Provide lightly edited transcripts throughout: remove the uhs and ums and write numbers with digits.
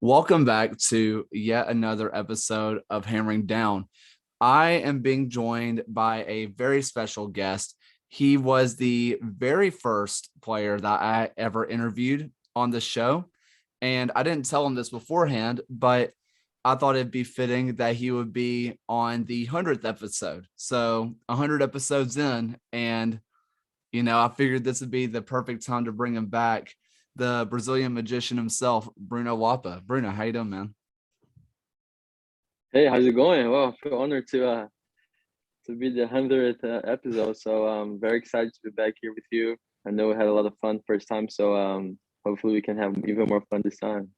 Welcome back to yet another episode of Hammering Down. I am being joined by a very special guest. He was the very first player that I ever interviewed on the show. And I didn't tell him this beforehand, but I thought it'd be fitting that he would be on the 100th episode. So 100 episodes in, and I figured this would be the perfect time to bring him back, the Brazilian magician himself, Bruno Lapa. Bruno, how you doing, man? Hey, how's it going? Well, I feel honored to be the 100th episode. So I'm very excited to be back here with you. I know we had a lot of fun first time, so hopefully we can have even more fun this time.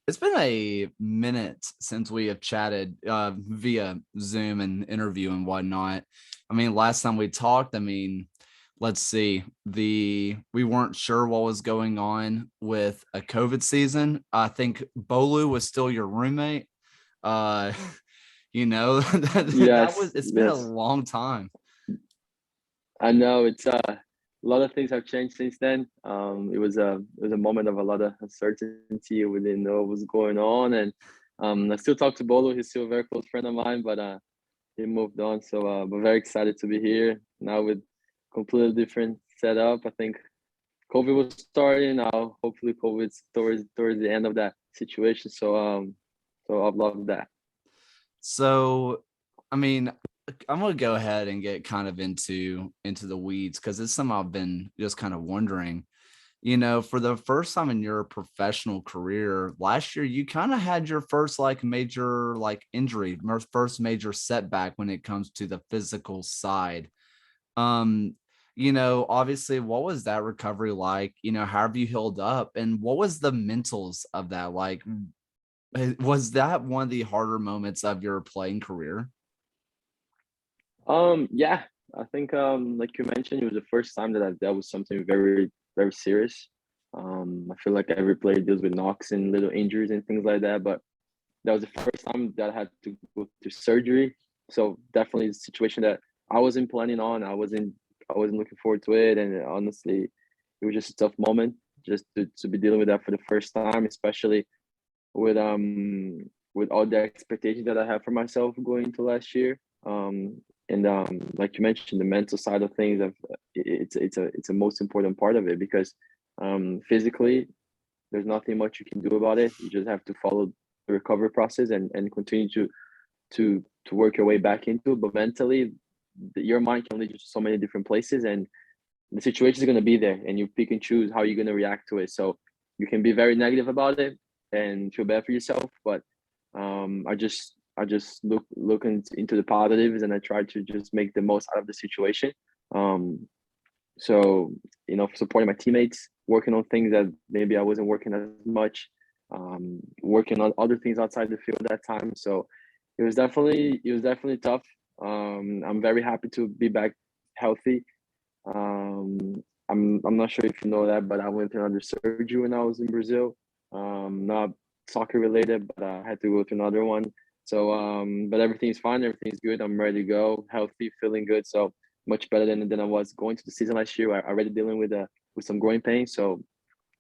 It's been a minute since we have chatted via Zoom and interview and whatnot. I mean, last time we talked, let's see, we weren't sure what was going on with a COVID season. I think Bolu was still your roommate. Uh, Yes, it's been a yes. long time. I know a lot of things have changed since then. It was a moment of a lot of uncertainty. We didn't know what was going on, and I still talk to Bolo. He's still a very close friend of mine, but he moved on. So we're very excited to be here now with completely different setup. I think COVID was starting now. Hopefully, COVID's towards the end of that situation. So I've loved that. So, I mean, I'm gonna go ahead and get kind of into the weeds because it's something I've been just kind of wondering. For the first time in your professional career, last year you kind of had your first major injury, first major setback when it comes to the physical side. Um, obviously, what was that recovery like? How have you healed up, and what was the mentals of that like? Was that one of the harder moments of your playing career? Yeah, I think like you mentioned, it was the first time that I dealt with something very, very serious. I feel like every player deals with knocks and little injuries and things like that, but that was the first time that I had to go through surgery. So definitely a situation that I wasn't planning on. I wasn't looking forward to it, and honestly, it was just a tough moment just to be dealing with that for the first time, especially with um with all the expectations that I have for myself going into last year. And like you mentioned, the mental side of things, it's a most important part of it because physically there's nothing much you can do about it. You just have to follow the recovery process and continue to work your way back into it. But mentally, your mind can lead you to so many different places, and the situation is going to be there, and you pick and choose how you're going to react to it. So you can be very negative about it and feel bad for yourself, but I just into the positives, and I try to just make the most out of the situation. Um, so supporting my teammates, working on things that maybe I wasn't working as much, working on other things outside the field that time. So it was definitely tough. I'm very happy to be back healthy. I'm not sure if you know that, but I went through another surgery when I was in Brazil. Not soccer related, but I had to go through another one. So but everything's fine, everything's good. I'm ready to go, healthy, feeling good. So much better than I was going to the season last year. I already dealing with some growing pain, so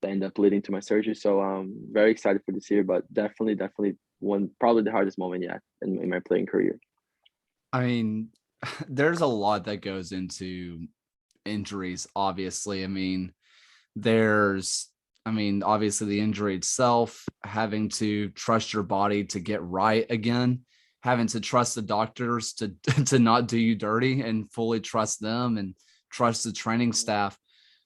that ended up leading to my surgery. So very excited for this year, but definitely one probably the hardest moment yet in my playing career. I mean, there's a lot that goes into injuries, obviously. There's, obviously the injury itself, having to trust your body to get right again, having to trust the doctors to to not do you dirty and fully trust them and trust the training staff.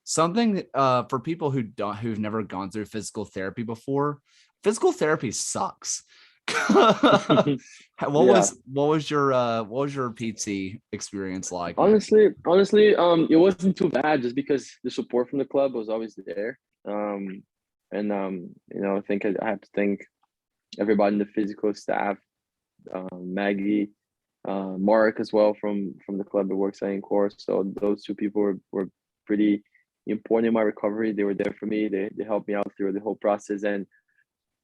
Something for people who've never gone through physical therapy before, physical therapy sucks. Yeah. What was your PT experience like, man? Honestly, it wasn't too bad just because the support from the club was always there. And I think I have to thank everybody in the physical staff, Maggie, Mark as well from the club that works at Encore. So those two people were pretty important in my recovery. They were there for me. They helped me out through the whole process.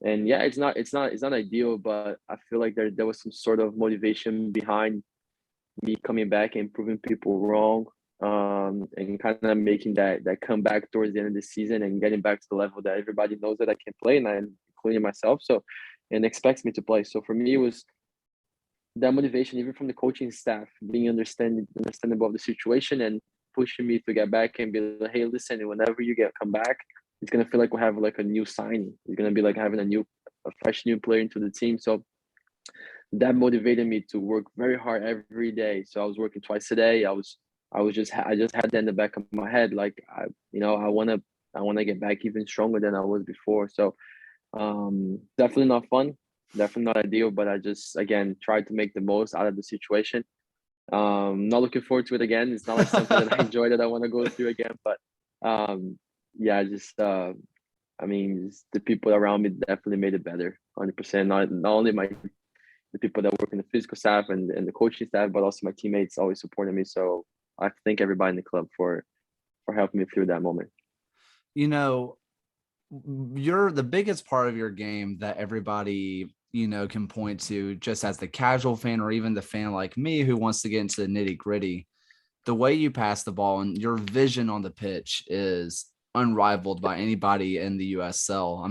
And yeah, it's not ideal, but I feel like there was some sort of motivation behind me coming back and proving people wrong, and kind of making that comeback towards the end of the season and getting back to the level that everybody knows that I can play, and I'm including myself. So, and expects me to play. So for me, it was that motivation, even from the coaching staff, being understandable of the situation and pushing me to get back and be like, hey, listen, whenever you come back, it's gonna feel like we have like a new signing. It's gonna be like having a fresh new player into the team. So that motivated me to work very hard every day. So I was working twice a day. I just had that in the back of my head, like I wanna get back even stronger than I was before. So definitely not fun, definitely not ideal, but I just again tried to make the most out of the situation. Not looking forward to it again. It's not like something that I enjoy that I want to go through again, but yeah, just I mean, just the people around me definitely made it better, 100%. Not only the people that work in the physical staff and the coaching staff, but also my teammates always supported me. So I thank everybody in the club for helping me through that moment. You know, you're the biggest part of your game that everybody, can point to just as the casual fan or even the fan like me who wants to get into the nitty gritty. The way you pass the ball and your vision on the pitch is unrivaled by anybody in the USL.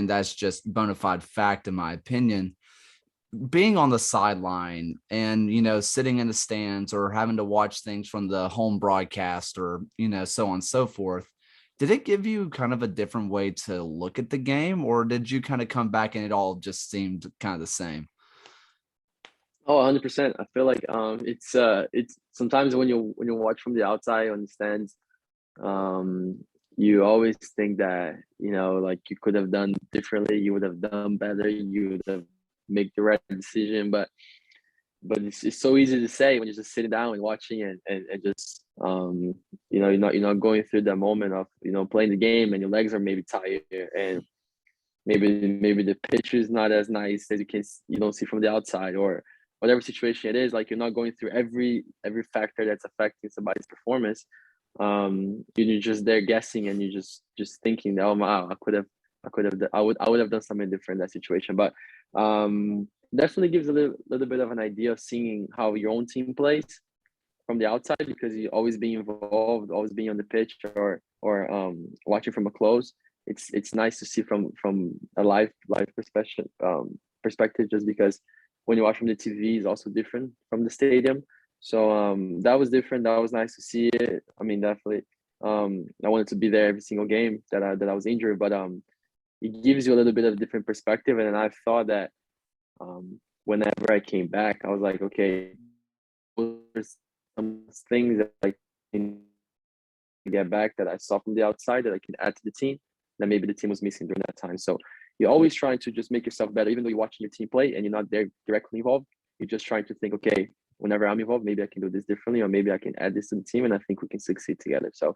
That's just bona fide fact in my opinion. Being on the sideline and sitting in the stands or having to watch things from the home broadcast or so on and so forth, did it give you kind of a different way to look at the game, or did you kind of come back and it all just seemed kind of the same? Oh, 100%. I feel like it's sometimes when you watch from the outside on the stands, um you always think that like you could have done differently, you would have done better, you would have make the right decision, but it's so easy to say when you're just sitting down and watching and just you're not going through that moment of playing the game and your legs are maybe tired and maybe the pitch is not as nice as you don't see from the outside, or whatever situation it is. Like, you're not going through every factor that's affecting somebody's performance. You're just there guessing and you're just thinking that, oh wow, I would have done something different in that situation. But definitely gives a little bit of an idea of seeing how your own team plays from the outside, because you always being involved, always being on the pitch, or watching from a close. It's nice to see from a live perspective, just because when you watch from the TV is also different from the stadium. So that was different. That was nice to see it. I mean, definitely. I wanted to be there every single game that I was injured, but it gives you a little bit of different perspective. And then I thought that whenever I came back, I was like, okay, there's some things that I can get back that I saw from the outside that I can add to the team that maybe the team was missing during that time. So you're always trying to just make yourself better, even though you're watching your team play and you're not there directly involved. You're just trying to think, okay, whenever I'm involved, maybe I can do this differently, or maybe I can add this to the team, and I think we can succeed together. So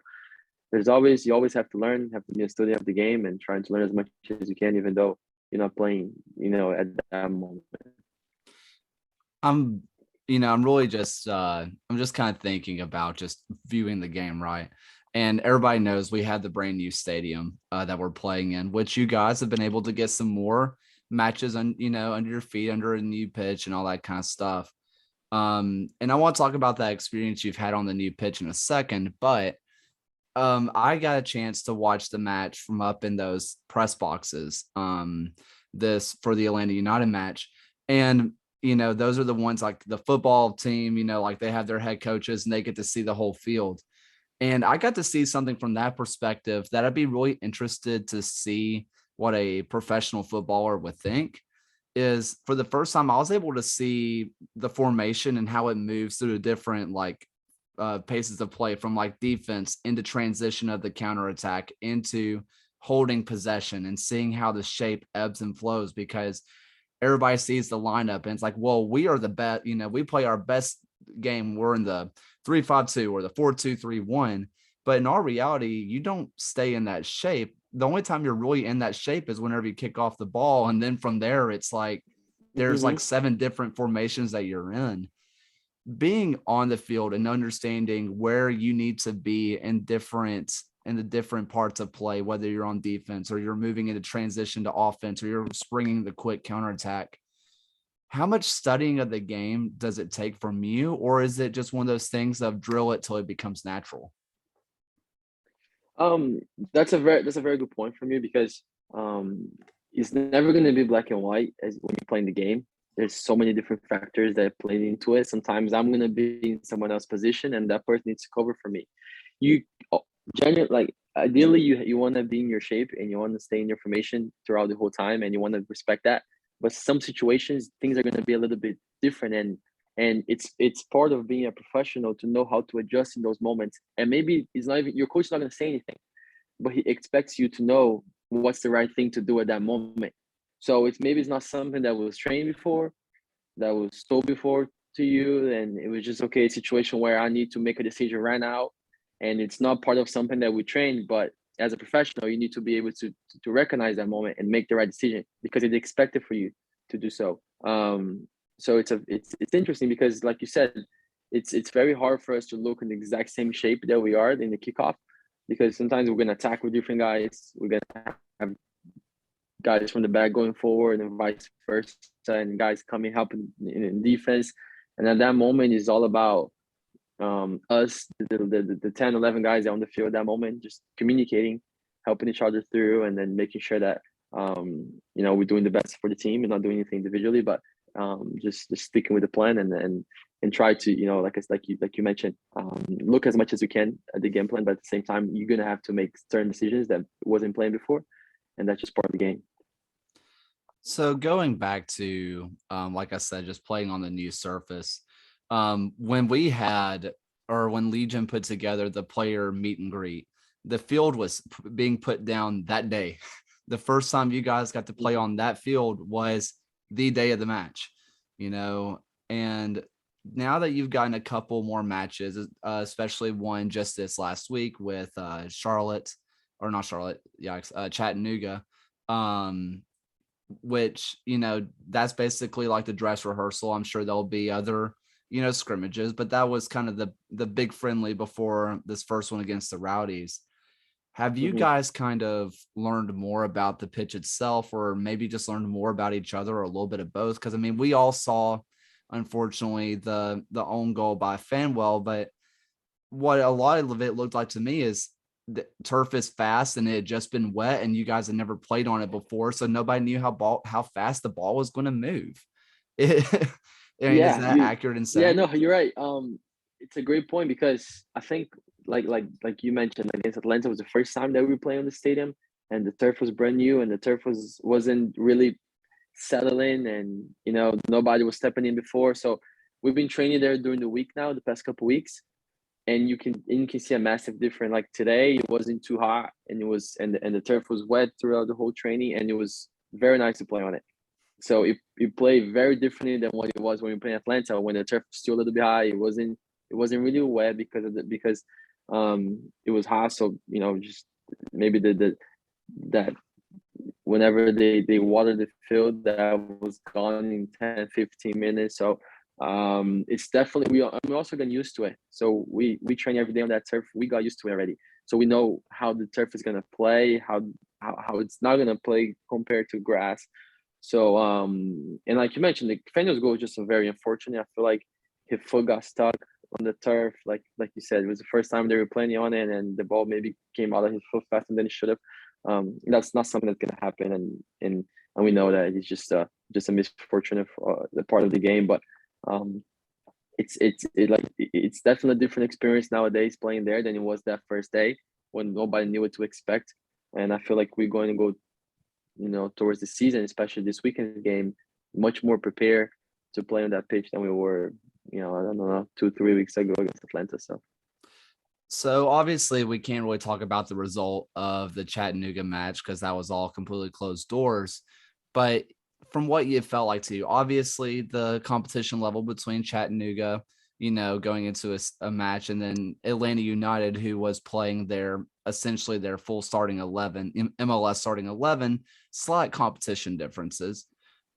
you always have to learn, have to be a student of the game and trying to learn as much as you can, even though you're not playing, at that moment. I'm, I'm really just, I'm just kind of thinking about just viewing the game, right? And everybody knows we had the brand new stadium that we're playing in, which you guys have been able to get some more matches on, under your feet, under a new pitch and all that kind of stuff. And I want to talk about that experience you've had on the new pitch in a second, but I got a chance to watch the match from up in those press boxes, this for the Atlanta United match. And those are the ones like the football team, like they have their head coaches and they get to see the whole field. And I got to see something from that perspective that I'd be really interested to see what a professional footballer would think. Is for the first time I was able to see the formation and how it moves through the different paces of play, from like defense into transition of the counterattack into holding possession, and seeing how the shape ebbs and flows, because everybody sees the lineup and it's like, well, we are the best, we play our best game. We're in the 3-5-2 or the 4-2-3-1. But in our reality, you don't stay in that shape. The only time you're really in that shape is whenever you kick off the ball. And then from there, it's like there's like 7 different formations that you're in. Being on the field and understanding where you need to be in the different parts of play, whether you're on defense or you're moving into transition to offense or you're springing the quick counterattack. How much studying of the game does it take from you, or is it just one of those things of drill it till it becomes natural? That's a very good point from you, because um, it's never going to be black and white as when you're playing the game. There's so many different factors that play into it. Sometimes I'm going to be in someone else's position and that person needs to cover for me. You generally, like, ideally you want to be in your shape and you want to stay in your formation throughout the whole time and you want to respect that. But some situations things are going to be a little bit different, and it's part of being a professional to know how to adjust in those moments. And maybe it's not even your coach is not going to say anything, but he expects you to know what's the right thing to do at that moment. So it's not something that was trained before, that was told before to you, and it was just okay, a situation where I need to make a decision right now, and it's not part of something that we train. But as a professional, you need to be able to recognize that moment and make the right decision because it's expected for you to do so. So it's interesting because, like you said, it's very hard for us to look in the exact same shape that we are in the kickoff, because sometimes we're going to attack with different guys. We're going to have guys from the back going forward and vice versa, and guys coming helping in defense. And at that moment, it's all about us, the 10, 11 guys on the field at that moment, just communicating, helping each other through, and then making sure that, we're doing the best for the team and not doing anything individually, but just sticking with the plan and try to, like you mentioned, look as much as you can at the game plan, but at the same time, you're going to have to make certain decisions that wasn't playing before. And that's just part of the game. So going back to, like I said, just playing on the new surface, when Legion put together the player meet and greet, the field was being put down that day. The first time you guys got to play on that field was the day of the match, and now that you've gotten a couple more matches, especially one just this last week with Chattanooga, which, that's basically like the dress rehearsal. I'm sure there'll be other, scrimmages, but that was kind of the big friendly before this first one against the Rowdies. Have you guys kind of learned more about the pitch itself, or maybe just learned more about each other, or a little bit of both? Because I mean, we all saw, unfortunately, the own goal by Fanwell, but what a lot of it looked like to me is the turf is fast and it had just been wet and you guys had never played on it before, so nobody knew how fast the ball was going to move. I mean, is that accurate in Yeah, saying? no, you're right. It's a great point because I think like you mentioned, against Atlanta was the first time that we were playing on the stadium, and the turf was brand new, and the turf wasn't really settling, and nobody was stepping in before. So we've been training there during the week now, the past couple weeks, and you can see a massive difference. Like today, it wasn't too hot, and the turf was wet throughout the whole training, and it was very nice to play on it. So it played very differently than what it was when we played Atlanta, when the turf was still a little bit high. It wasn't really wet because it was hot. So just maybe that whenever they watered the field, that was gone in 10, 15 minutes. So it's definitely I'm also getting used to it. So we train every day on that turf. We got used to it already. So we know how the turf is gonna play, how it's not gonna play compared to grass. So and like you mentioned, the Fenel's goal was just very unfortunate. I feel like his foot got stuck on the turf, like you said, it was the first time they were playing on it, and the ball maybe came out of his foot faster than it should have. That's not something that's gonna happen, and we know that it's just a misfortune of the part of the game. But it's definitely a different experience nowadays playing there than it was that first day when nobody knew what to expect. And I feel like we're going to go towards the season, especially this weekend game, much more prepared to play on that pitch than we were, I don't know, 2-3 weeks ago against Atlanta. So obviously we can't really talk about the result of the Chattanooga match because that was all completely closed doors. But from what you felt like to you, obviously the competition level between Chattanooga, going into a match, and then Atlanta United, who was playing essentially their full starting 11, MLS starting 11, slight competition differences.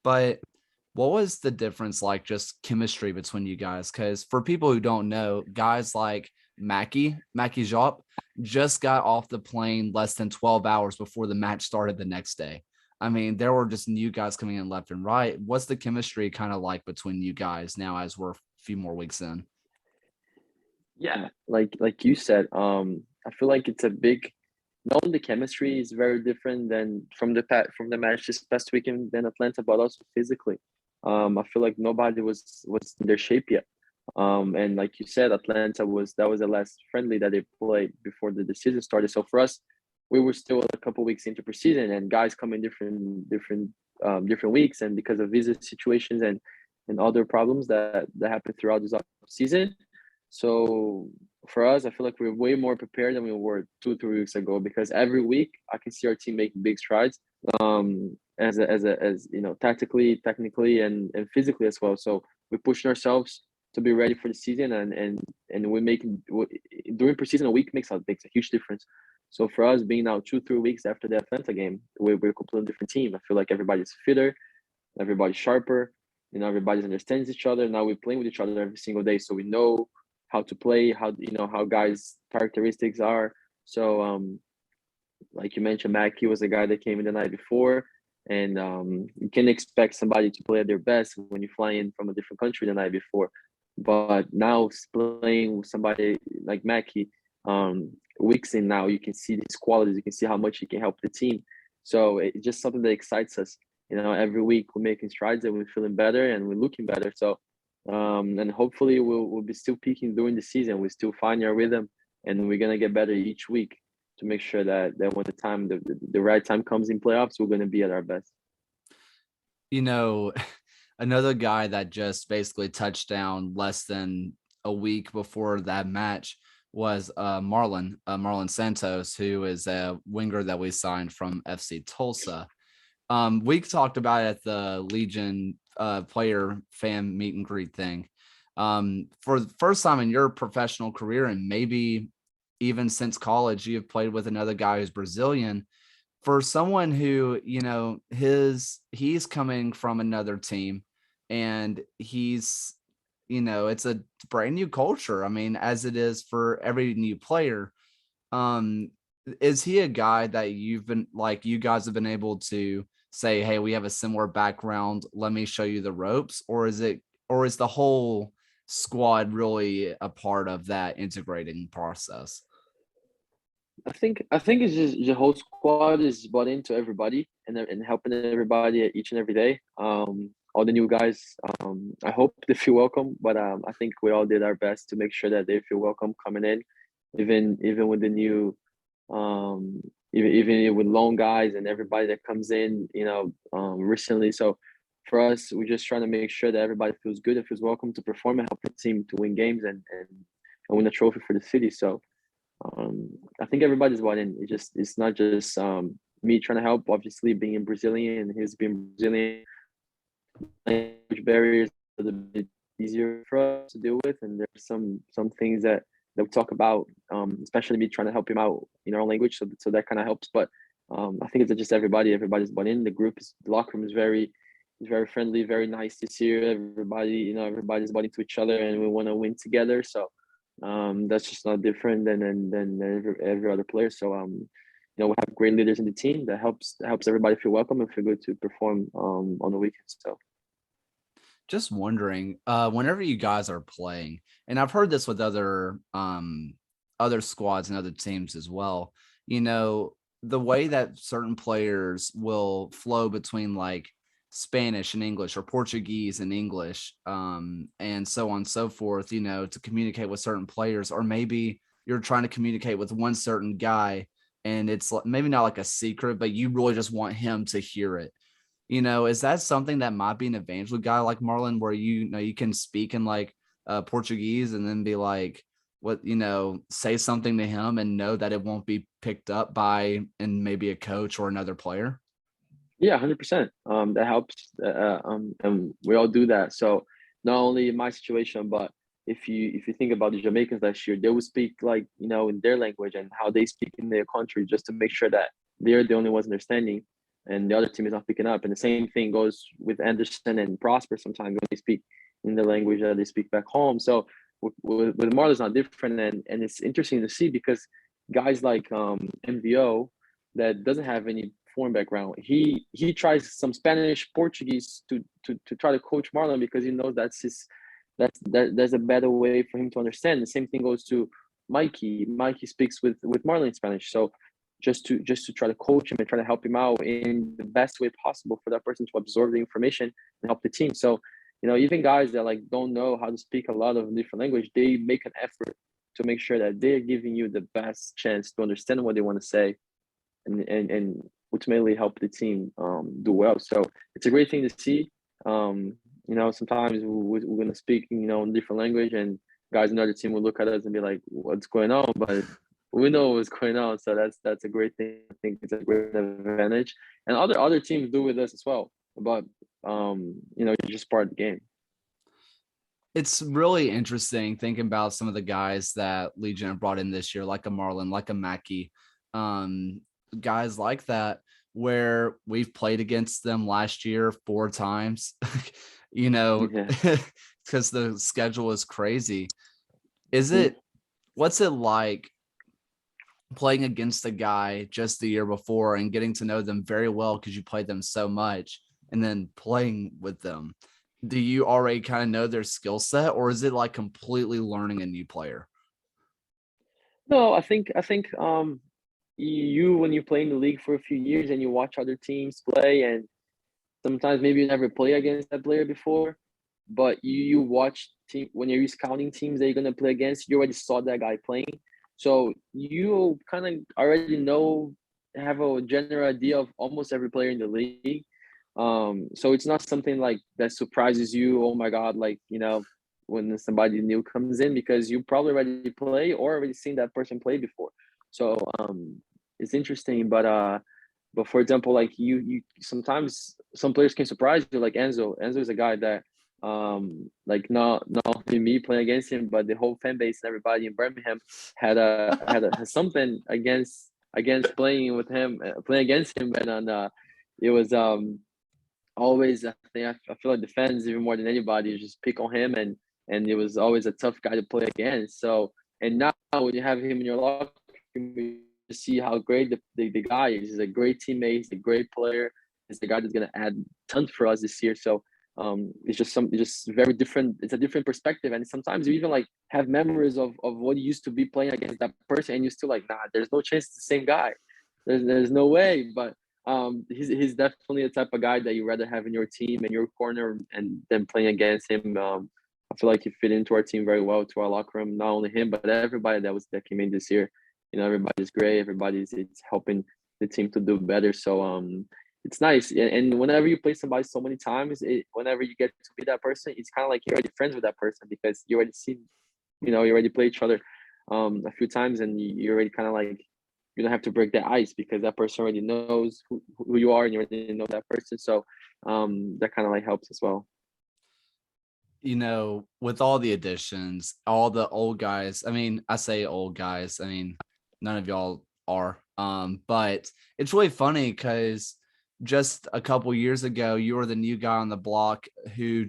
But what was the difference like, just chemistry between you guys? Because for people who don't know, guys like Mackie Jop just got off the plane less than 12 hours before the match started the next day. I mean, there were just new guys coming in left and right. What's the chemistry kind of like between you guys now as we're a few more weeks in? Yeah, like you said, I feel like it's a big not only the chemistry is very different than from the match this past weekend than Atlanta, but also physically. I feel like nobody was in their shape yet. And like you said, Atlanta was the last friendly that they played before the season started. So for us, we were still a couple weeks into preseason, and guys come in different weeks, and because of visa situations and other problems that happen throughout this season. So for us, I feel like we're way more prepared than we were 2 3 weeks ago, because every week I can see our team making big strides, as you know, tactically, technically, and physically as well. So we're pushing ourselves to be ready for the season, and we're making during preseason, a week makes a huge difference. So for us, being now 2 3 weeks after the Atlanta game, we're a completely different team. I feel like everybody's fitter, everybody's sharper, you know, everybody understands each other. Now we're playing with each other every single day, so we know how to play, how, you know, how guys' characteristics are. So like you mentioned, Mackie was a guy that came in the night before, and you can expect somebody to play at their best when you fly in from a different country the night before. But now playing with somebody like Mackie, weeks in now, you can see these qualities. You can see how much he can help the team. So it's just something that excites us. You know, every week we're making strides and we're feeling better and we're looking better. So and hopefully we'll be still peaking during the season. We still find our rhythm, and we're gonna get better each week to make sure that when the right time comes in playoffs, we're gonna be at our best. You know, another guy that just basically touched down less than a week before that match was Marlon Santos, who is a winger that we signed from FC Tulsa. We talked about it at the Legion player fan meet and greet thing. For the first time in your professional career, and maybe even since college, you have played with another guy who's Brazilian. For someone who, you know, he's coming from another team, and he's, you know, it's a brand new culture. I mean, as it is for every new player. Um, is he a guy that you guys have been able to say, hey, we have a similar background, let me show you the ropes? Or is the whole squad really a part of that integrating process? I think it's just the whole squad is bought into everybody and helping everybody each and every day. All the new guys, I hope they feel welcome, but I think we all did our best to make sure that they feel welcome coming in, even with the new, um, even with loan guys and everybody that comes in, you know, recently. So for us, we're just trying to make sure that everybody feels good and feels welcome to perform and help the team to win games and win a trophy for the city. So I think everybody's bought in. It's not just me trying to help. Obviously, being Brazilian and he's being Brazilian, language barriers are a bit easier for us to deal with, and there's some things that we talk about, especially me trying to help him out in our own language, so that kind of helps. But I think it's just everybody's bought in. The locker room is very friendly, very nice this year. Everybody, you know, everybody's bought into each other, and we want to win together. So that's just not different than every other player. So you know, we have great leaders in the team that helps everybody feel welcome and feel good to perform on the weekends. So Just wondering, whenever you guys are playing, and I've heard this with other squads and other teams as well, you know, the way that certain players will flow between like Spanish and English or Portuguese and English, and so on and so forth, you know, to communicate with certain players, or maybe you're trying to communicate with one certain guy and it's maybe not like a secret, but you really just want him to hear it. You know, is that something that might be an advantage with a guy like Marlon, where you know you can speak in like Portuguese and then be like, what, you know, say something to him and know that it won't be picked up by and maybe a coach or another player? yeah, 100%. That helps, and we all do that. So not only in my situation, but if you think about the Jamaicans last year, they would speak, like, you know, in their language and how they speak in their country, just to make sure that they're the only ones understanding and the other team is not picking up. And the same thing goes with Anderson and Prosper. Sometimes when they speak in the language that they speak back home. So with Marlon's not different, and it's interesting to see because guys like MVO that doesn't have any foreign background, he tries some Spanish, Portuguese to try to coach Marlon because he knows there's a better way for him to understand. The same thing goes to Mikey. Mikey speaks with Marlon in Spanish. So just to try to coach him and try to help him out in the best way possible for that person to absorb the information and help the team. So, even guys that like don't know how to speak a lot of different language, they make an effort to make sure that they're giving you the best chance to understand what they want to say and ultimately help the team do well. So it's a great thing to see. Sometimes we're going to speak, in different language, and guys in the other team will look at us and be like, "What's going on?" But we know what's going on, so that's a great thing. I think it's a great advantage, and other teams do with us as well. But it's just part of the game. It's really interesting thinking about some of the guys that Legion have brought in this year, like a Marlon, like a Mackey, guys like that, where we've played against them last year 4 times, Yeah. because the schedule is crazy. Mhm. What's it like playing against a guy just the year before and getting to know them very well because you played them so much, and then playing with them? Do you already kind of know their skill set, or is it like completely learning a new player? No, I think you when you play in the league for a few years and you watch other teams play, and sometimes maybe you never play against that player before, but you watch team when you're scouting teams that you're gonna play against, you already saw that guy playing. So you kind of already know, have a general idea of almost every player in the league. So it's not something like that surprises you. Oh my God, like, when somebody new comes in, because you probably already play or already seen that person play before. So it's interesting, but for example, like you sometimes some players can surprise you, like Enzo. Enzo is a guy that like not only me playing against him, but the whole fan base and everybody in Birmingham has something against playing with him, playing against him, and it was always, I think, I feel like the fans even more than anybody just pick on him, and it was always a tough guy to play against. So, and now when you have him in your locker room, you see how great the guy is. He's a great teammate. He's a great player. He's the guy that's gonna add tons for us this year. So it's just very different. It's a different perspective, and sometimes you even like have memories of what you used to be playing against that person, and you're still like, nah, there's no chance it's the same guy. There's no way. But he's definitely the type of guy that you rather have in your team and your corner and then playing against him. I feel like he fit into our team very well, to our locker room. Not only him, but everybody that came in this year. Everybody's great. It's helping the team to do better. So it's nice. And whenever you play somebody so many times, whenever you get to be that person, it's kind of like you're already friends with that person, because you already see, you already play each other a few times, and you already kind of like, you don't have to break the ice, because that person already knows who you are, and you already know that person. So that kind of like helps as well. With all the additions, all the old guys, I mean, I say old guys, I mean, none of y'all are. But it's really funny because just a couple years ago, you were the new guy on the block who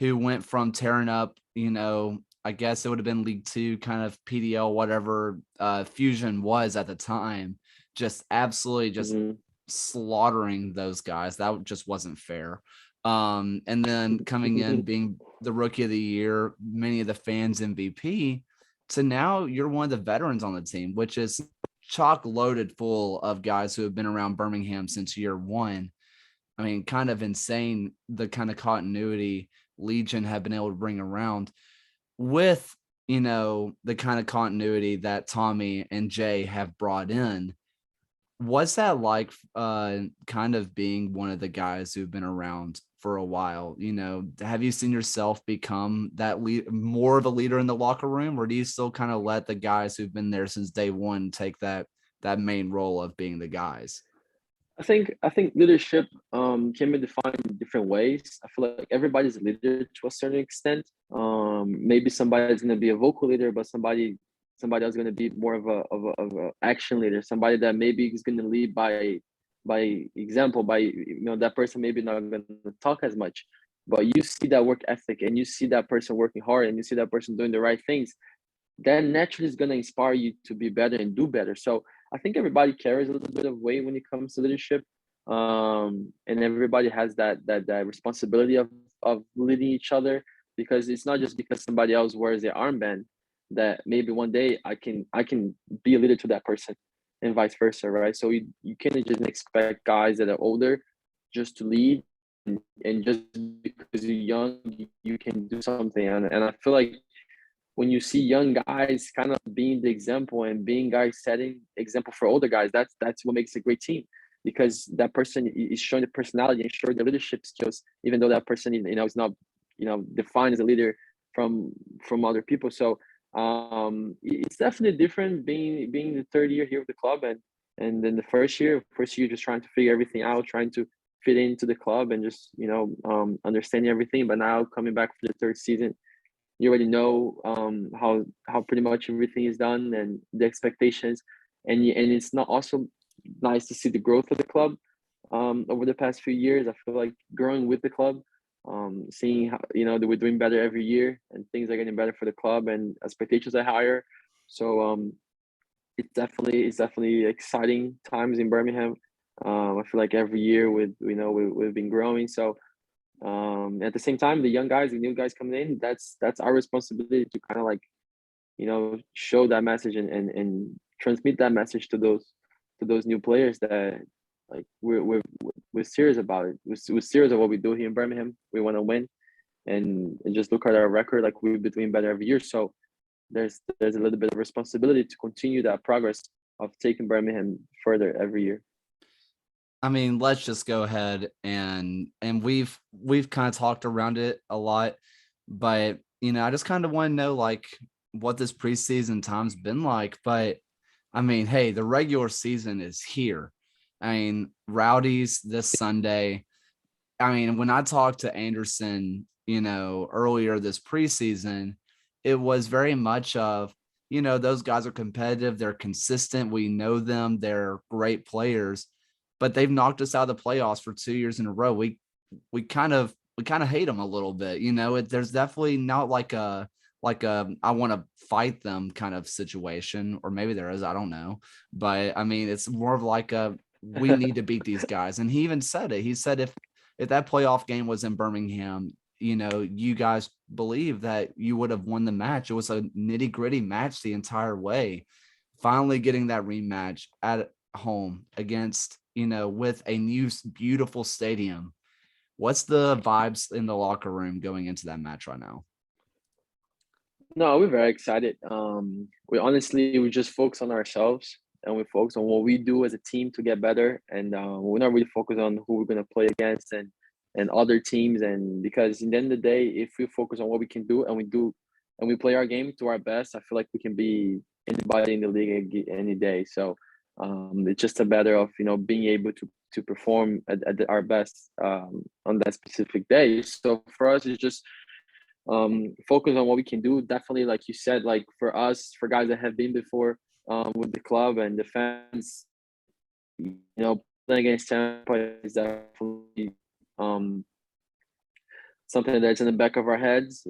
went from tearing up, I guess it would have been League Two, kind of PDL, whatever Fusion was at the time, just absolutely just Hmm. slaughtering those guys. That just wasn't fair. And then coming in, being the rookie of the year, many of the fans MVP, to now you're one of the veterans on the team, which is chock loaded full of guys who have been around Birmingham since year one. I mean, kind of insane the kind of continuity Legion have been able to bring around with, the kind of continuity that Tommy and Jay have brought in. What's that like, kind of being one of the guys who've been around for a while? Have you seen yourself become that more of a leader in the locker room, or do you still kind of let the guys who've been there since day one take that main role of being the guys? I think leadership can be defined in different ways. I feel like everybody's a leader to a certain extent. Maybe somebody's gonna be a vocal leader, but somebody else gonna be more of a action leader. Somebody that maybe is gonna lead by example. By that person maybe not gonna talk as much, but you see that work ethic, and you see that person working hard, and you see that person doing the right things, that naturally is going to inspire you to be better and do better. So I think everybody carries a little bit of weight when it comes to leadership, and everybody has that responsibility of leading each other, because it's not just because somebody else wears the armband that maybe one day I can be a leader to that person. and vice versa, right? So you can't just expect guys that are older just to lead, and just because you're young, you can do something. And I feel like when you see young guys kind of being the example and being guys setting example for older guys, that's what makes a great team, because that person is showing the personality and showing the leadership skills, even though that person is not defined as a leader from other people. So it's definitely different being the third year here with the club, and then the first year just trying to figure everything out, trying to fit into the club and just understanding everything. But now coming back for the third season, you already know how pretty much everything is done and the expectations, and it's not also nice to see the growth of the club over the past few years. I feel like growing with the club, seeing how that we're doing better every year and things are getting better for the club and expectations are higher. So it's definitely exciting times in Birmingham. I feel like every year we've been growing. So at the same time, the young guys, the new guys coming in, that's our responsibility to kind of like show that message and transmit that message to those new players that like we're serious about it. We're serious about what we do here in Birmingham. We want to win, and just look at our record. Like we've been doing better every year. So there's a little bit of responsibility to continue that progress of taking Birmingham further every year. I mean, let's just go ahead and we've kind of talked around it a lot, but I just kind of want to know like what this preseason time's been like. But I mean, hey, the regular season is here. I mean, Rowdies this Sunday. I mean, when I talked to Anderson, earlier this preseason, it was very much of, those guys are competitive, they're consistent, we know them, they're great players, but they've knocked us out of the playoffs for 2 years in a row. We kind of hate them a little bit. There's definitely not like a I want to fight them kind of situation, or maybe there is, I don't know. But I mean, it's more of like we need to beat these guys. And he even said it. He said if that playoff game was in Birmingham, you guys believe that you would have won the match. It was a nitty-gritty match the entire way. Finally getting that rematch at home against, with a new beautiful stadium. What's the vibes in the locker room going into that match right now? No, we're very excited. We just focus on ourselves and we focus on what we do as a team to get better. And we're not really focused on who we're gonna play against and other teams. And because in the end of the day, if we focus on what we can do and we play our game to our best, I feel like we can be anybody in the league any day. So it's just a matter of being able to perform at our best on that specific day. So for us, it's just focus on what we can do. Definitely, like you said, like for us, for guys that have been before with the club and the fans, playing against Tampa is definitely something that's in the back of our heads.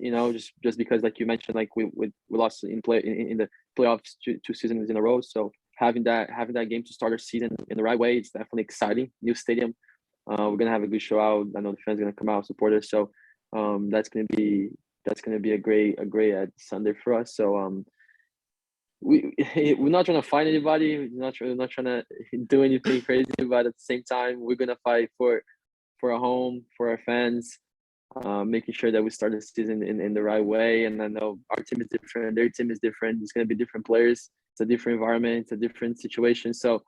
Just because, like you mentioned, like we lost in the playoffs two seasons in a row. So having that game to start our season in the right way, it's definitely exciting. New stadium, we're gonna have a good show out. I know the fans are gonna come out support us. So that's gonna be a great Sunday for us. So we're not trying to fight anybody. We're not trying to do anything crazy, but at the same time, we're gonna fight for a home, for our fans, making sure that we start the season in the right way. And I know our team is different, their team is different. It's gonna be different players. It's a different environment. It's a different situation. So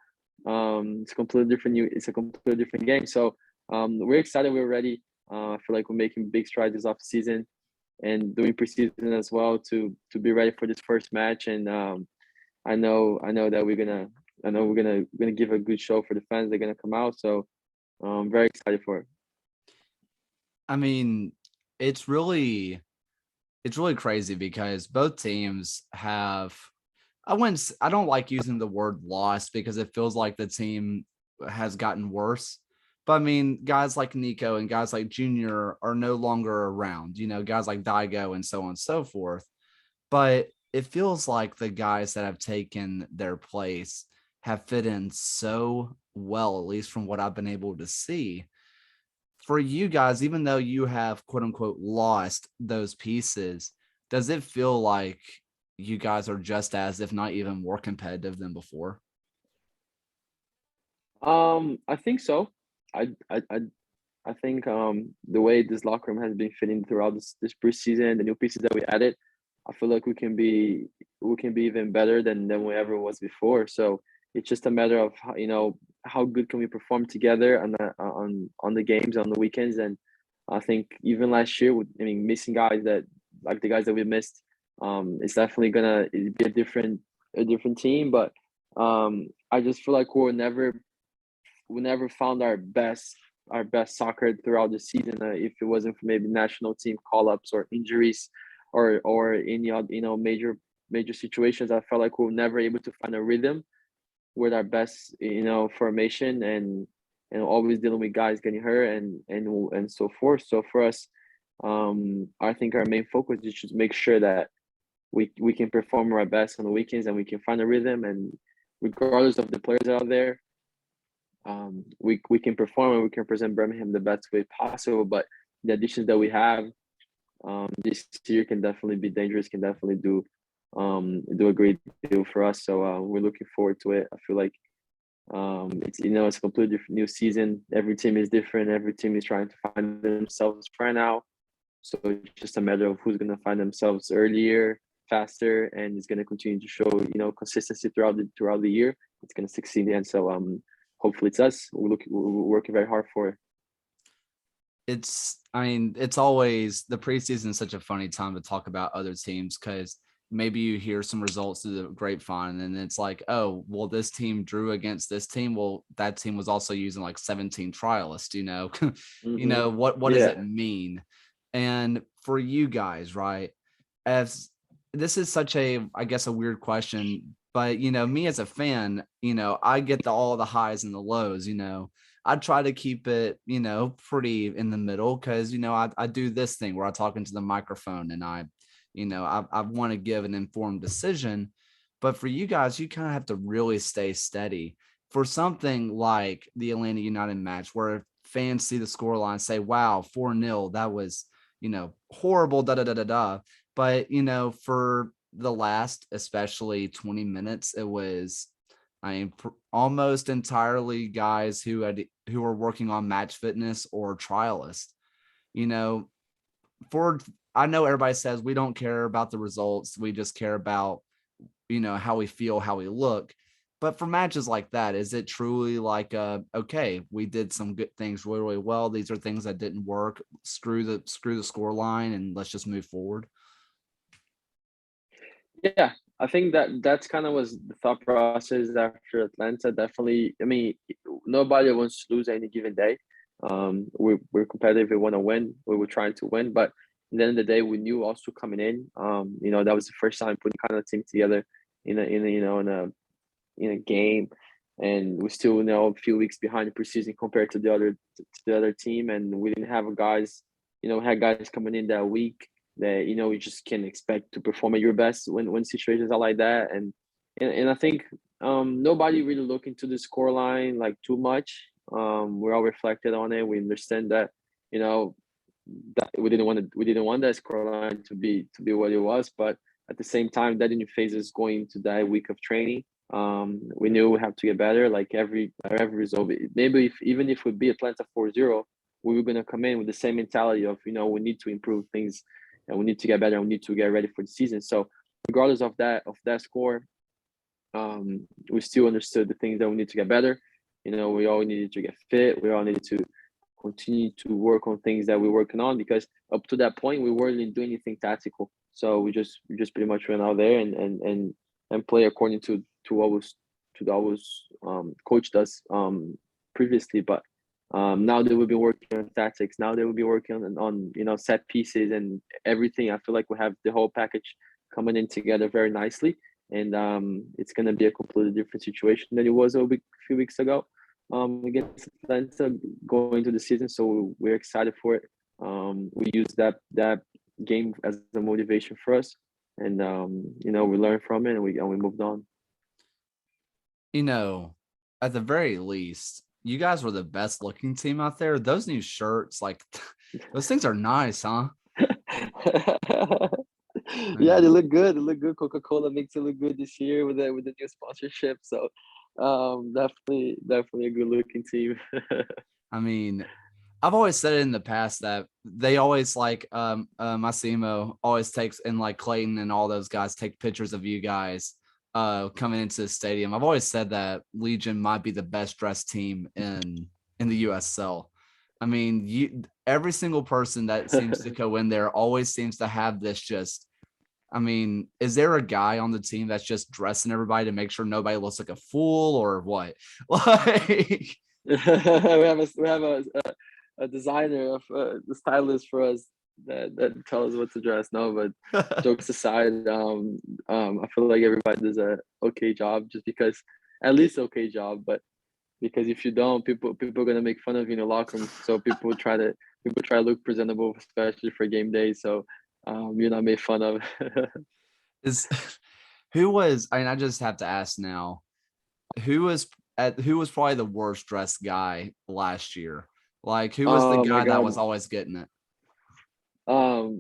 it's a completely different game. So we're excited. We're ready. I feel like we're making big strides this off season and doing preseason as well to be ready for this first match. And I know that we're gonna give a good show for the fans. They're gonna come out. So I'm very excited for it. I mean, it's really crazy because both teams have, I don't like using the word lost because it feels like the team has gotten worse. But I mean, guys like Nico and guys like Junior are no longer around, guys like Daigo and so on and so forth. But it feels like the guys that have taken their place have fit in so well, at least from what I've been able to see. For you guys, even though you have quote unquote lost those pieces, does it feel like you guys are just as, if not even more competitive than before? I think so. I I I I think the way this locker room has been fitting throughout this preseason, the new pieces that we added, I feel like we can be even better than we ever was before. So it's just a matter of how good can we perform together on the games on the weekends. And I think even last year, I mean, missing guys that like the guys that we missed, it's definitely gonna be a different team. But I just feel like we never found our best soccer throughout the season if it wasn't for maybe national team call-ups or injuries or any other major situations. I felt like we were never able to find a rhythm with our best formation and always dealing with guys getting hurt and so forth. So for us, I think our main focus is just make sure that we can perform our best on the weekends and we can find a rhythm, and regardless of the players out there, we can perform and we can present Birmingham the best way possible. But the additions that we have this year can definitely be dangerous, can definitely do a great deal for us. So we're looking forward to it. I feel like it's a completely different new season. Every team is different. Every team is trying to find themselves right now. So it's just a matter of who's going to find themselves earlier, faster, and it's going to continue to show consistency throughout the year. It's going to succeed, and so hopefully it's us. We're working very hard for it. I mean, it's always the preseason is such a funny time to talk about other teams because maybe you hear some results through the grapevine and it's like, oh, well, this team drew against this team. Well, that team was also using like 17 trialists, what does it Yeah. mean? And for you guys, right? As this is such I guess, a weird question, but me as a fan, I get all the highs and the lows, I try to keep it, pretty in the middle because, I do this thing where I talk into the microphone and I want to give an informed decision. But for you guys, you kind of have to really stay steady. For something like the Atlanta United match where fans see the scoreline, say, wow, 4-0, that was, horrible, da da da da da. But, for the last, especially 20 minutes, it was, almost entirely guys who were working on match fitness or trialists. You know, for I know everybody says we don't care about the results, we just care about how we feel, how we look. But for matches like that, is it truly like okay, we did some good things really, really well. These are things that didn't work. Screw the score line and let's just move forward. Yeah, I think that's kind of was the thought process after Atlanta. Definitely, I mean, nobody wants to lose any given day. We're competitive. We want to win. We were trying to win, but at the end of the day, we knew also coming in. That was the first time putting kind of team together in a game, and we still a few weeks behind the preseason compared to the other team, and we didn't have guys. Had guys coming in that week that you just can't expect to perform at your best when situations are like that. And I think nobody really look into the score line like too much. We're all reflected on it. We understand that you know that we didn't want that score line to be what it was, but at the same time that didn't phase us going into that week of training. We knew we have to get better. Like every result, maybe even if we beat Atlanta 4-0, we were gonna come in with the same mentality of we need to improve things and we need to get better and we need to get ready for the season. So regardless of that score, we still understood the things that we need to get better. We all needed to get fit. We all needed to continue to work on things that we're working on, because up to that point we weren't really doing anything tactical. So we just pretty much went out there and play according to what was coached us previously. But now that we've been working on tactics, now that we'll be working on set pieces and everything, I feel like we have the whole package coming in together very nicely, and it's gonna be a completely different situation than it was a few weeks ago against Atlanta going into the season. So we're excited for it. We use that game as a motivation for us, and we learned from it and we moved on. You know, at the very least, you guys were the best looking team out there. Those new shirts, like those things are nice, huh? Yeah, they Man. look good. They look good. Coca-Cola makes it look good this year with the new sponsorship. So Definitely a good looking team. I mean, I've always said it in the past that they always like Massimo always takes and like Clayton and all those guys take pictures of you guys coming into the stadium. I've always said that Legion might be the best dressed team in the USL. I mean, every single person that seems to go in there always seems to have this just I mean, is there a guy on the team that's just dressing everybody to make sure nobody looks like a fool or what? Like We have a designer of the stylist for us that tells us what to dress. No, but jokes aside, I feel like everybody does a okay job, just because at least okay job. But because if you don't, people are gonna make fun of you in the locker room. So people try to look presentable, especially for game day. So you're not made fun of. is I mean, I just have to ask now, who was probably the worst dressed guy last year? Like who was the Oh my guy that god. was always getting it? I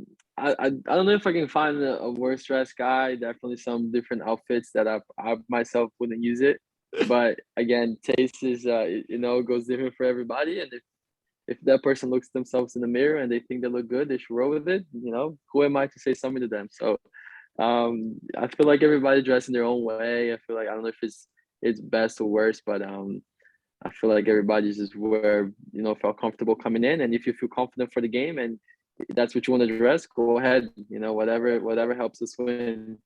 don't know if I can find a worse dressed guy. Definitely some different outfits that I myself wouldn't use it. But again, taste is goes different for everybody. And if that person looks themselves in the mirror and they think they look good, they should roll with it. Who am I to say something to them? So I feel like everybody dressed in their own way. I feel like I don't know if it's best or worse, but I feel like everybody's just where felt comfortable coming in, and if you feel confident for the game and that's what you want to dress, go ahead. Whatever helps us win.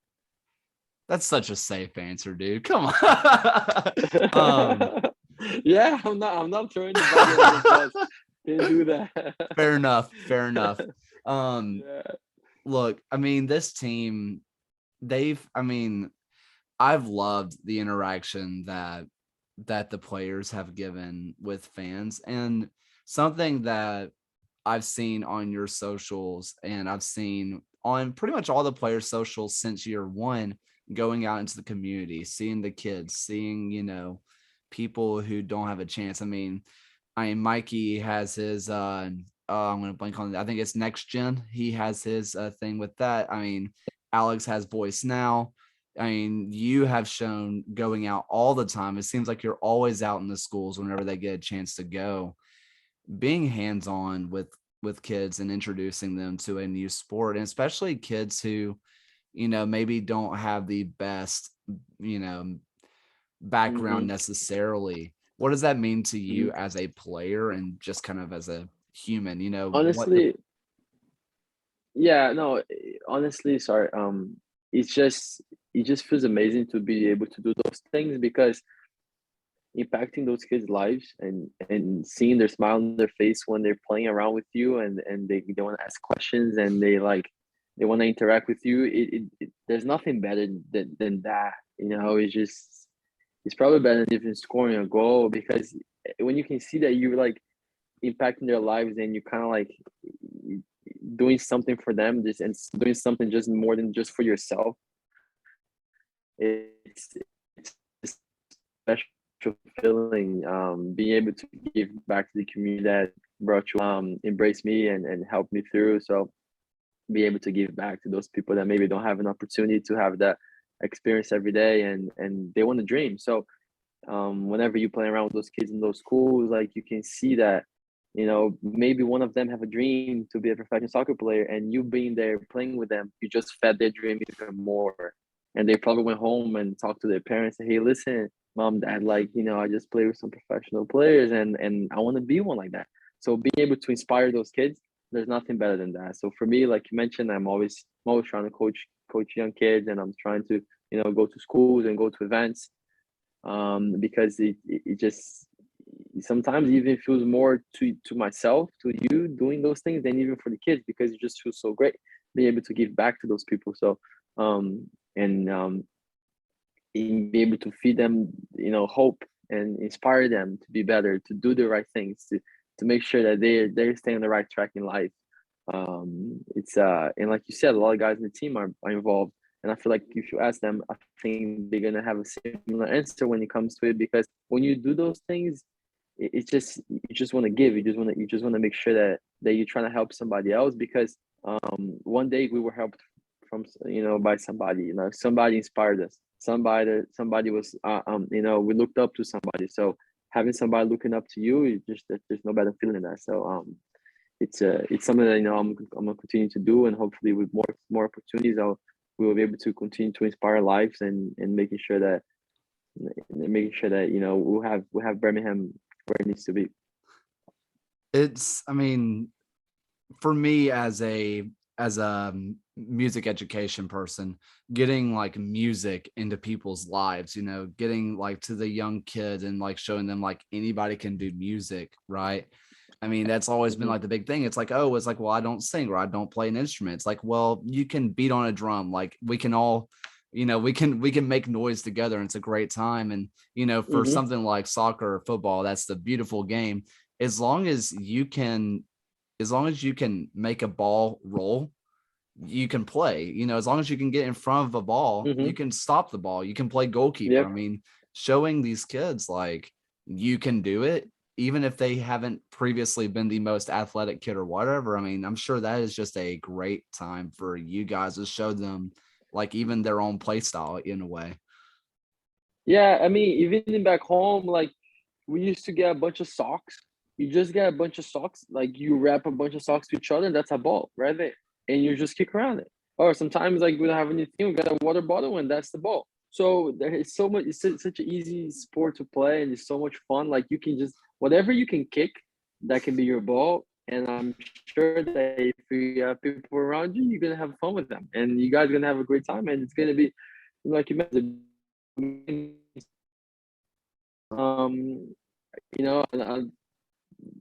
That's such a safe answer, dude. Come on. Yeah, I'm not throwing anybody under the bus. Can't do that. Fair enough. Fair enough. Yeah. Look, I mean, this team, I mean, I've loved the interaction that the players have given with fans, and something that I've seen on your socials and I've seen on pretty much all the players' socials since year one, going out into the community, seeing the kids, seeing, people who don't have a chance. I mean, Mikey has his I'm gonna blank on it. I think it's next gen. He has his thing with that. I mean, Alex has voice now. I mean, you have shown going out all the time. It seems like you're always out in the schools whenever they get a chance to go. Being hands-on with kids and introducing them to a new sport, and especially kids who, maybe don't have the best, you know, background Hmm. necessarily. What does that mean to Hmm. you as a player and just kind of as a human? What the Honestly, yeah, no, honestly, sorry. It just feels amazing to be able to do those things, because impacting those kids' lives and seeing their smile on their face when they're playing around with you, and they want to ask questions, and they want to interact with you. There's nothing better than that. It's probably better than even scoring a goal, because when you can see that you're like impacting their lives and you kind of like doing something for them, just and doing something just more than just for yourself. It's a special feeling, being able to give back to the community that brought you, embrace me and help me through. So be able to give back to those people that maybe don't have an opportunity to have that experience every day, and they want to dream. So whenever you play around with those kids in those schools, like you can see that, maybe one of them have a dream to be a professional soccer player, and you being there playing with them, you just fed their dream even more. And they probably went home and talked to their parents, hey, listen, mom, dad, like, I just play with some professional players, and I want to be one like that. So being able to inspire those kids, there's nothing better than that. So for me, like you mentioned, I'm always trying to coach young kids, and I'm trying to, go to schools and go to events, because it just sometimes even feels more to myself, to you doing those things, than even for the kids, because it just feels so great being able to give back to those people. So and being able to feed them, hope, and inspire them to be better, to do the right things, to make sure that they're staying on the right track in life. It's and like you said, a lot of guys in the team are involved, and I feel like if you ask them, I think they're gonna have a similar answer when it comes to it, because when you do those things, it's just you just want to give, you just want to make sure that you're trying to help somebody else, because one day we were helped from by somebody, somebody inspired us. somebody was we looked up to somebody. So having somebody looking up to you, there's no better feeling than that. So it's something that I'm gonna continue to do, and hopefully with more opportunities, we will be able to continue to inspire lives and making sure that we'll have Birmingham where it needs to be. I mean, for me as a music education person, getting like music into people's lives, getting like to the young kids and like showing them like anybody can do music, right? I mean, that's always been Mm-hmm. like the big thing. It's like, well, I don't sing or I don't play an instrument. It's like, well, you can beat on a drum. Like we can all, we can make noise together and it's a great time. And, for Mm-hmm. something like soccer or football, that's the beautiful game. As long as you can, as long as you can make a ball roll, you can play. As long as you can get in front of a ball, you Mm-hmm. can stop the ball. You can play goalkeeper. I Yep. mean, showing these kids like you can do it, even if they haven't previously been the most athletic kid or whatever. I mean, I'm sure that is just a great time for you guys to show them like even their own play style in a way. Yeah, I mean, even back home, like we used to get a bunch of socks. You just get a bunch of socks, like you wrap a bunch of socks to each other, and that's a ball right there, and you just kick around it. Or sometimes, like we don't have anything, we got a water bottle, and that's the ball. So there is so much. It's such an easy sport to play, and it's so much fun. Like you can just whatever you can kick, that can be your ball. And I'm sure that if you have people around you, you're gonna have fun with them, and you guys are gonna have a great time, and it's gonna be like you mentioned. Um, and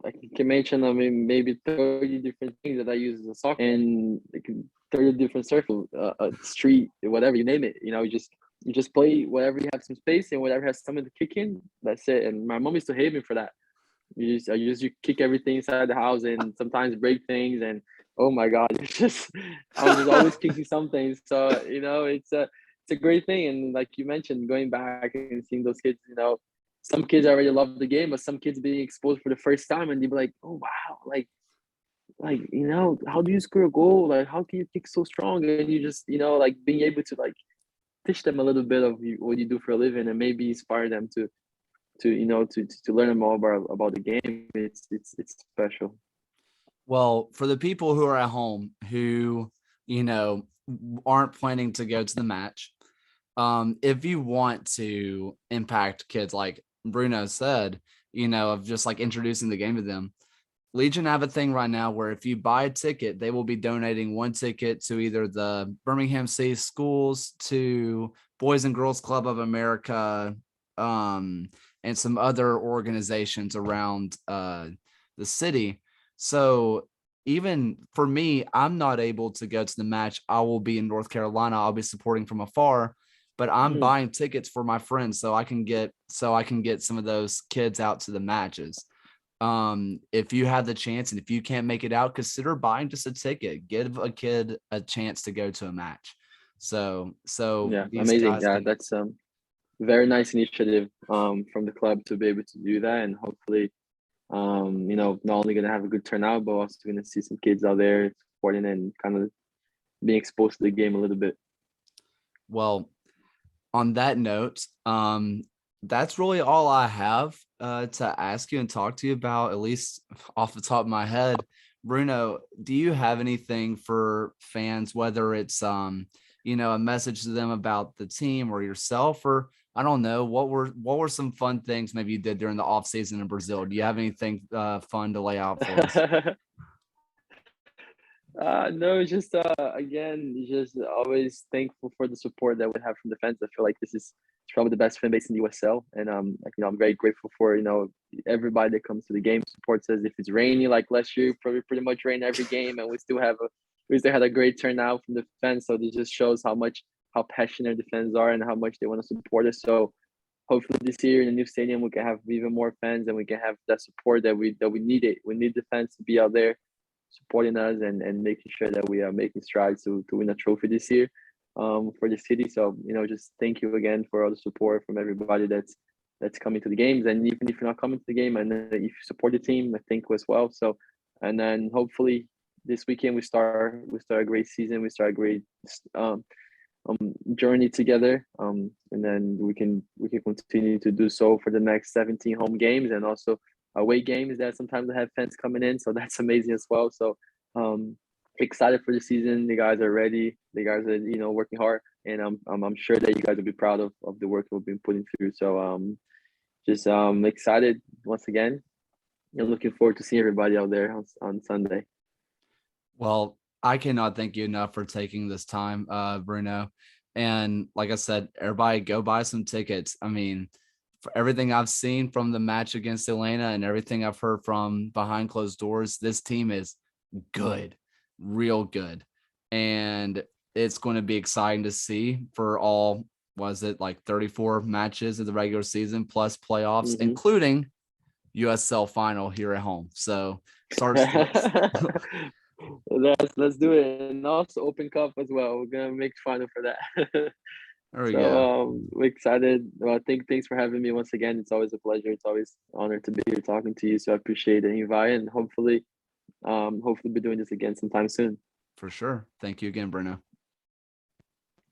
I can mention, I mean, maybe 30 different things that I use as a soccer, and like 30 different circle, street, whatever you name it. You just play whatever you have some space and whatever has something to kick in. That's it. And my mom used to hate me for that. You kick everything inside the house and sometimes break things. And oh my god, I was just always kicking something. So it's a great thing. And like you mentioned, going back and seeing those kids, some kids already love the game, but some kids being exposed for the first time and they be like, oh wow, how do you score a goal? Like how can you kick so strong? And you just like being able to like teach them a little bit of what you do for a living and maybe inspire them to learn more about the game. It's special. Well, for the people who are at home who, you know, aren't planning to go to the match, if you want to impact kids, like Bruno said, of just like introducing the game to them, Legion have a thing right now where if you buy a ticket, they will be donating one ticket to either the Birmingham City Schools, to Boys and Girls Club of America, and some other organizations around the city. So even for me, I'm not able to go to the match. I will be in North Carolina. I'll be supporting from afar, but I'm Mm. buying tickets for my friends so I can get some of those kids out to the matches. If you have the chance and if you can't make it out, consider buying just a ticket. Give a kid a chance to go to a match. So Yeah, these amazing. guys Yeah, can. that's very nice initiative from the club to be able to do that, and hopefully not only gonna have a good turnout, but also gonna see some kids out there supporting and kind of being exposed to the game a little bit. Well, on that note, that's really all I have to ask you and talk to you about, at least off the top of my head. Bruno, do you have anything for fans, whether it's a message to them about the team or yourself, or I don't know, what were some fun things maybe you did during the off season in Brazil? Do you have anything fun to lay out for us? No, it's just again, just always thankful for the support that we have from the fans. I feel like this is probably the best fan base in the USL, and I'm very grateful for everybody that comes to the game, supports us. If it's rainy like last year, probably pretty much rain every game, and we still had a great turnout from the fans. So this just shows how passionate the fans are and how much they want to support us. So hopefully this year in the new stadium we can have even more fans and we can have that support that we need it. We need the fans to be out there supporting us and making sure that we are making strides to win a trophy this year for the city. So just thank you again for all the support from everybody that's coming to the games. And even if you're not coming to the game, and if you support the team, I think as well. So and then hopefully this weekend we start a great season. We start a great journey together. And then we can continue to do so for the next 17 home games, and also away games that sometimes have fans coming in. So that's amazing as well. So excited for the season. The guys are ready. The guys are, working hard, and I'm sure that you guys will be proud of the work we've been putting through. So just excited once again, and looking forward to seeing everybody out there on Sunday. Well, I cannot thank you enough for taking this time, Bruno. And like I said, everybody go buy some tickets. I mean, for everything I've seen from the match against Atlanta and everything I've heard from behind closed doors, this team is good, real good. And it's going to be exciting to see for all, was it like 34 matches of the regular season plus playoffs, including USL final here at home. So starts. Let's do it, and also Open Cup as well. We're gonna make final for that. There we go. So we're excited. Well, thanks for having me once again. It's always a pleasure. It's always an honor to be here talking to you. So I appreciate the invite, and hopefully be doing this again sometime soon. For sure. Thank you again, Bruno.